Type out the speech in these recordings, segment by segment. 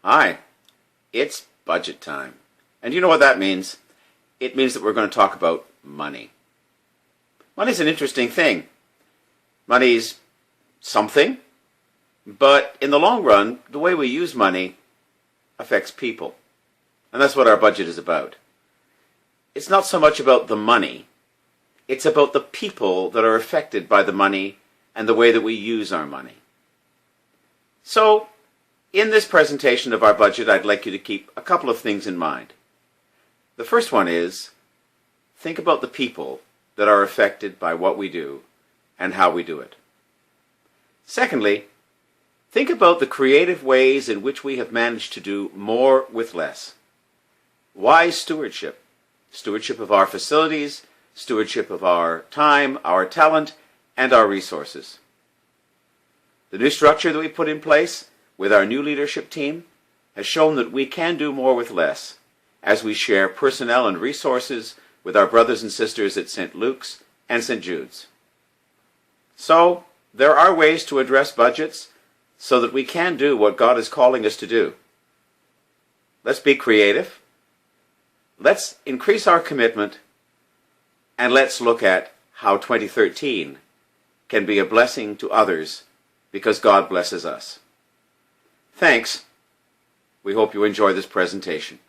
Hi, it's budget time. And you know what that means? It means that we're going to talk about money. Money's an interesting thing. Money's something, but in the long run, the way we use money affects people. And that's what our budget is about. It's not so much about the money, it's about the people that are affected by the money and the way that we use our money. So, in this presentation of our budget, I'd like you to keep a couple of things in mind. The first one is, think about the people that are affected by what we do and how we do it. Secondly, think about the creative ways in which we have managed to do more with less. Wise stewardship. Stewardship of our facilities, stewardship of our time, our talent, and our resources. The new structure that we put in place with our new leadership team has shown that we can do more with less as we share personnel and resources with our brothers and sisters at St. Luke's and St. Jude's. So, there are ways to address budgets so that we can do what God is calling us to do. Let's be creative. Let's increase our commitment, and let's look at how 2013 can be a blessing to others because God blesses us. Thanks. We hope you enjoy this presentation.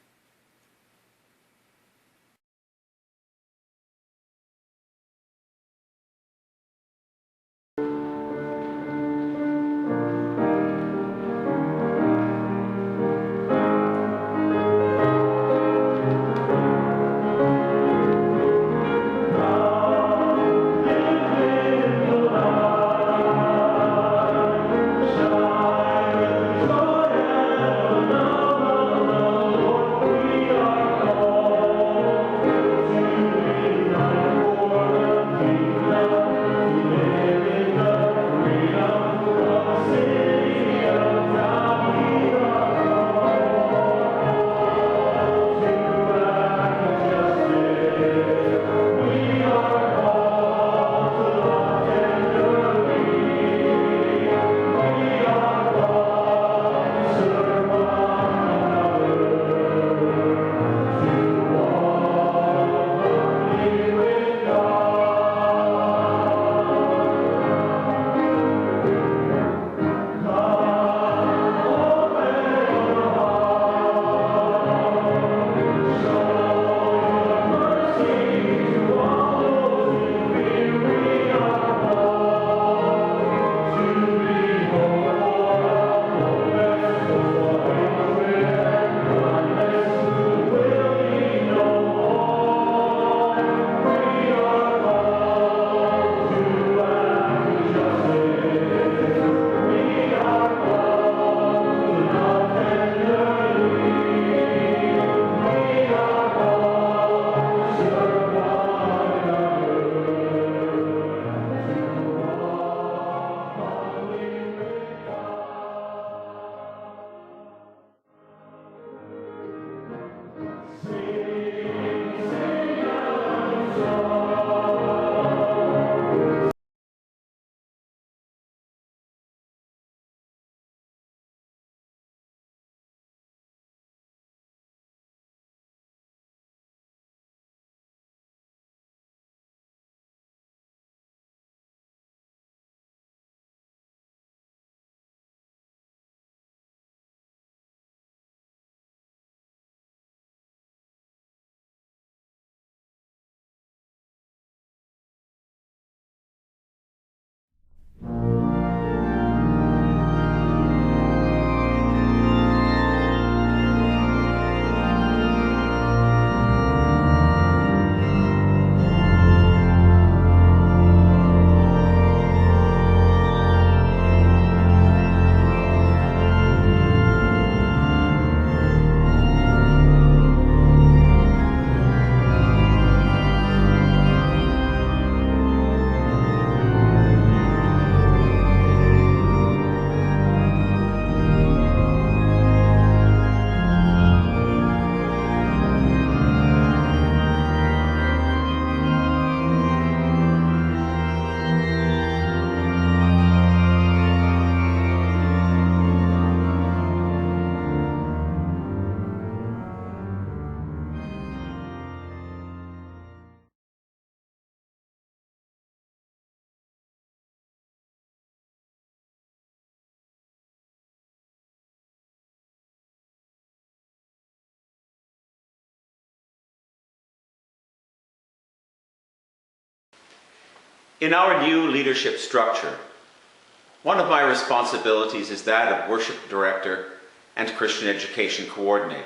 In our new leadership structure, one of my responsibilities is that of worship director and Christian education coordinator.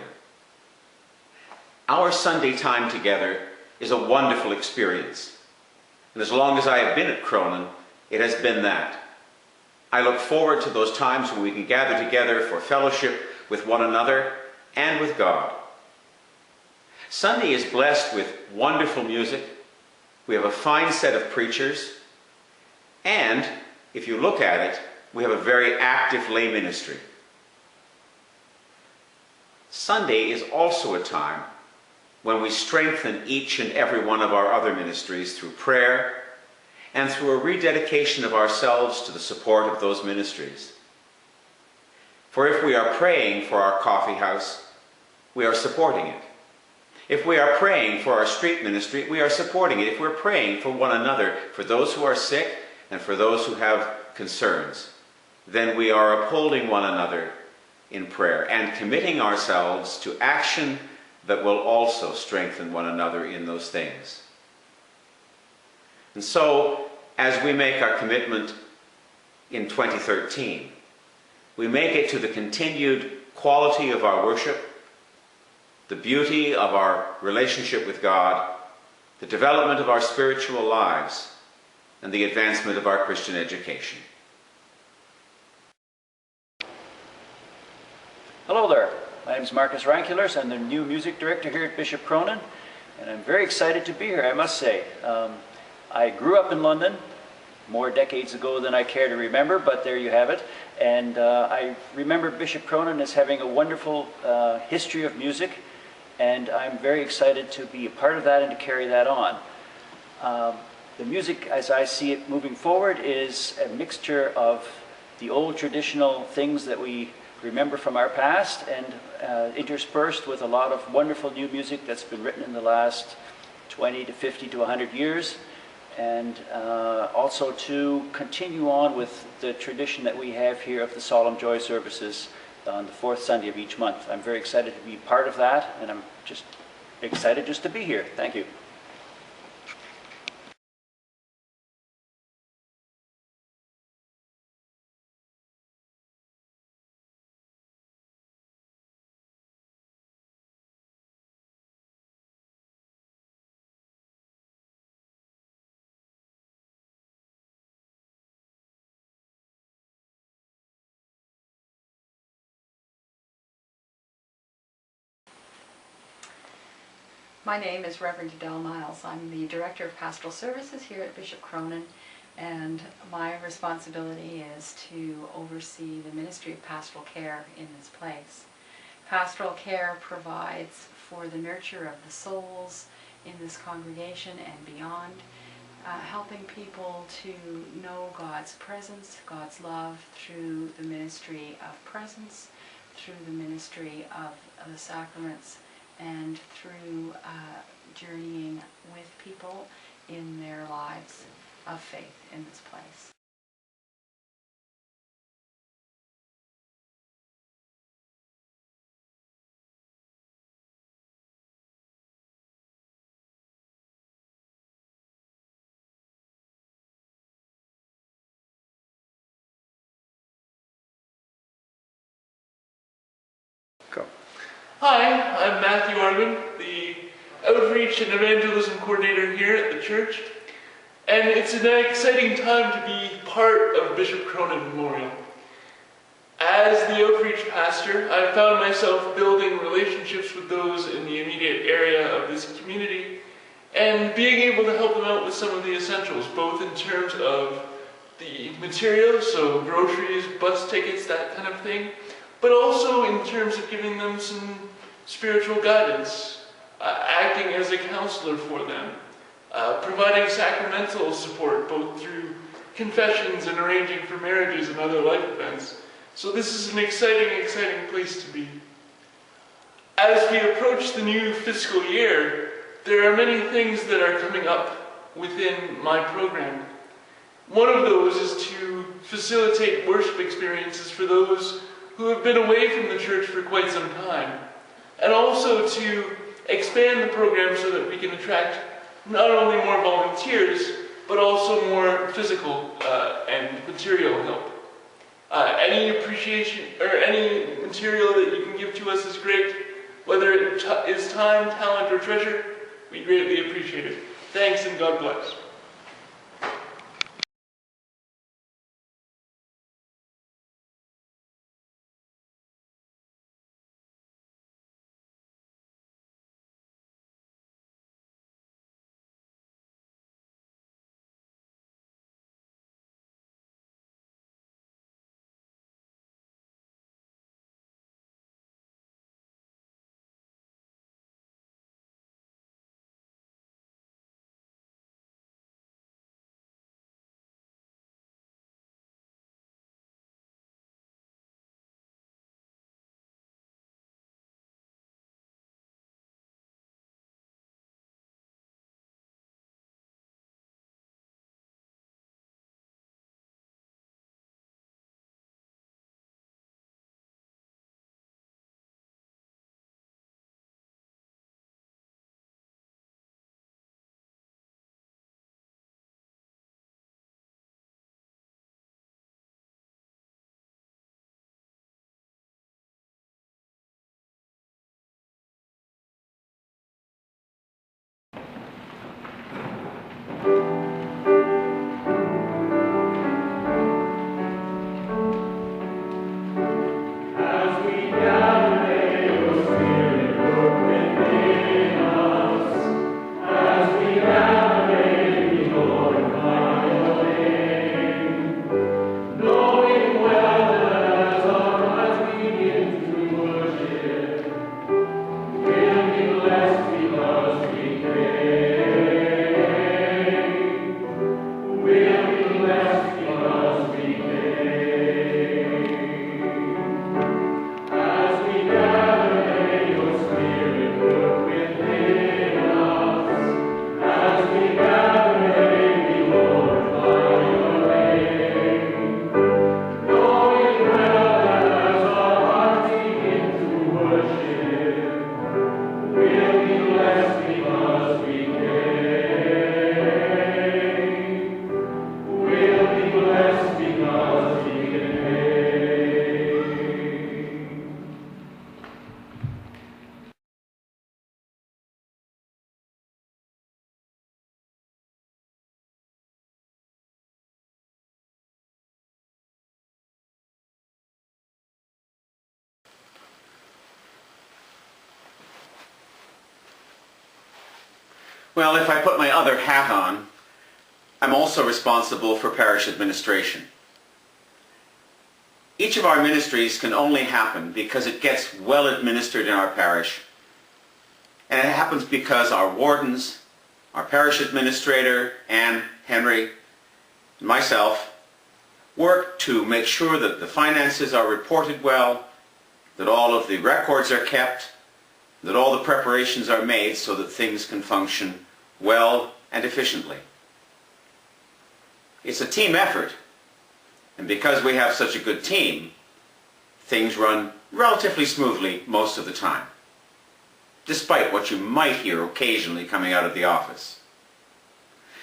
Our Sunday time together is a wonderful experience, and as long as I have been at Cronin, it has been that. I look forward to those times when we can gather together for fellowship with one another and with God. Sunday is blessed with wonderful music. We have a fine set of preachers, and if you look at it, we have a very active lay ministry. Sunday is also a time when we strengthen each and every one of our other ministries through prayer and through a rededication of ourselves to the support of those ministries. For if we are praying for our coffee house, we are supporting it. If we are praying for our street ministry, we are supporting it. If we're praying for one another, for those who are sick and for those who have concerns, then we are upholding one another in prayer and committing ourselves to action that will also strengthen one another in those things. And so, as we make our commitment in 2013, we make it to the continued quality of our worship, the beauty of our relationship with God, the development of our spiritual lives, and the advancement of our Christian education. Hello there. My name is Marcus Rankulers. I'm the new music director here at Bishop Cronin, and I'm very excited to be here, I must say. I grew up in London more decades ago than I care to remember, but there you have it. And I remember Bishop Cronin as having a wonderful history of music, and I'm very excited to be a part of that and to carry that on. The music, as I see it moving forward, is a mixture of the old traditional things that we remember from our past and interspersed with a lot of wonderful new music that's been written in the last 20 to 50 to 100 years. And also to continue on with the tradition that we have here of the Solemn Joy services on the fourth Sunday of each month. I'm very excited to be part of that, and I'm just excited just to be here. Thank you. My name is Reverend Adele Miles. I'm the Director of Pastoral Services here at Bishop Cronin, and my responsibility is to oversee the Ministry of Pastoral Care in this place. Pastoral care provides for the nurture of the souls in this congregation and beyond, helping people to know God's presence, God's love through the ministry of presence, through the ministry of the sacraments, and through journeying with people in their lives of faith in this place. Go. Hi, I'm Matthew Argan, the Outreach and Evangelism Coordinator here at the church, and it's an exciting time to be part of Bishop Cronin Memorial. As the Outreach Pastor, I've found myself building relationships with those in the immediate area of this community and being able to help them out with some of the essentials, both in terms of the materials, so groceries, bus tickets, that kind of thing, but also in terms of giving them some spiritual guidance, acting as a counselor for them, providing sacramental support both through confessions and arranging for marriages and other life events. So this is an exciting, exciting place to be. As we approach the new fiscal year, there are many things that are coming up within my program. One of those is to facilitate worship experiences for those who have been away from the church for quite some time, and also to expand the program so that we can attract not only more volunteers, but also more physical and material help. Any appreciation or any material that you can give to us is great. Whether it is time, talent, or treasure, we greatly appreciate it. Thanks and God bless. Well, if I put my other hat on, I'm also responsible for parish administration. Each of our ministries can only happen because it gets well administered in our parish. And it happens because our wardens, our parish administrator, Anne, Henry, and myself work to make sure that the finances are reported well, that all of the records are kept, that all the preparations are made so that things can function well and efficiently. It's a team effort, and because we have such a good team, things run relatively smoothly most of the time, despite what you might hear occasionally coming out of the office.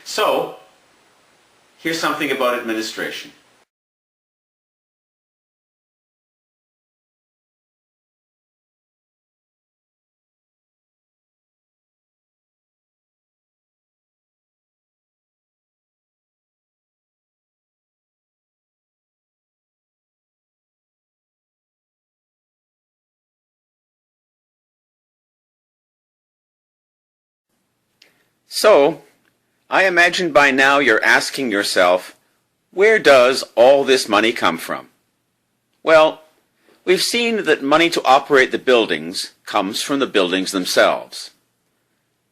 So, here's something about administration. So, I imagine by now you're asking yourself, where does all this money come from? Well, we've seen that money to operate the buildings comes from the buildings themselves.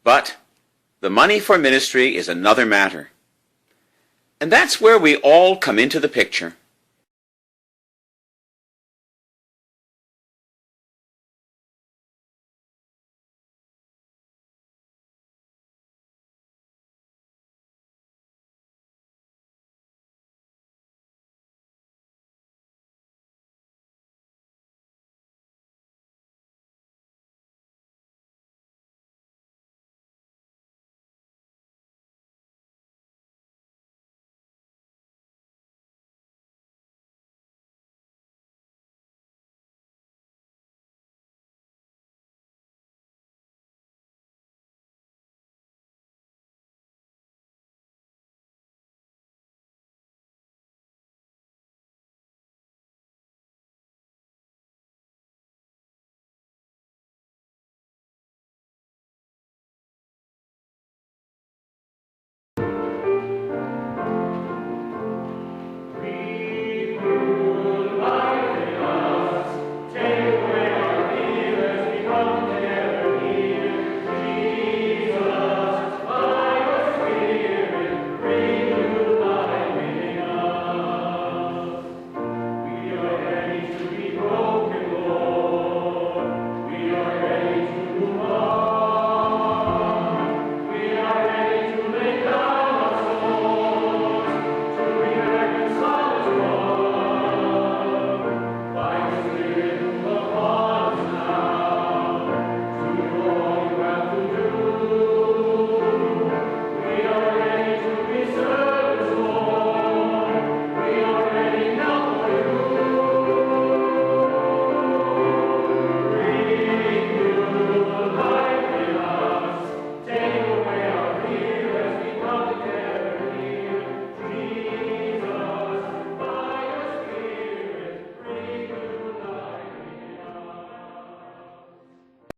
But the money for ministry is another matter. And that's where we all come into the picture.